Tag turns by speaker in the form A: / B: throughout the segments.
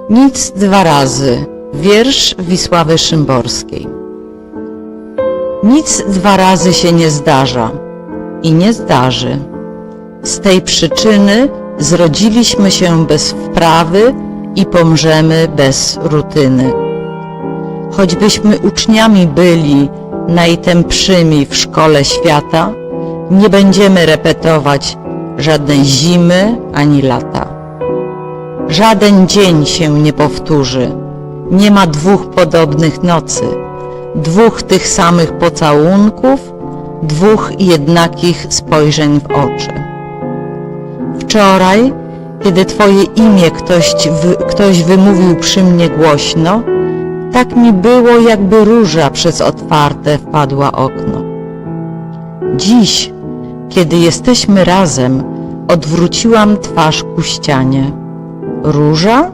A: Nic dwa razy. Wiersz Wisławy Szymborskiej. Nic dwa razy się nie zdarza i nie zdarzy. Z tej przyczyny zrodziliśmy się bez wprawy i pomrzemy bez rutyny. Choćbyśmy uczniami byli najtępszymi w szkole świata, nie będziemy repetować żadnej zimy ani lata. Żaden dzień się nie powtórzy, nie ma dwóch podobnych nocy, dwóch tych samych pocałunków, dwóch jednakich spojrzeń w oczy. Wczoraj, kiedy Twoje imię ktoś wymówił przy mnie głośno, tak mi było, jakby róża przez otwarte wpadła okno. Dziś, kiedy jesteśmy razem, odwróciłam twarz ku ścianie. Róża?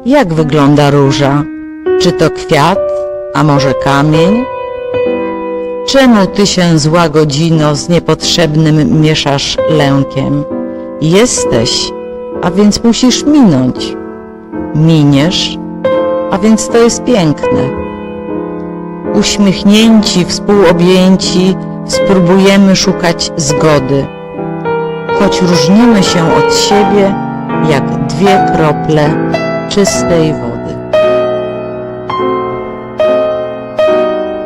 A: Jak wygląda róża? Czy to kwiat, a może kamień? Czemu Ty się, zła godzino, z niepotrzebnym mieszasz lękiem? Jesteś, a więc musisz minąć. Miniesz, a więc to jest piękne. Uśmiechnięci, współobjęci, spróbujemy szukać zgody, choć różnimy się od siebie jak dwie krople czystej wody.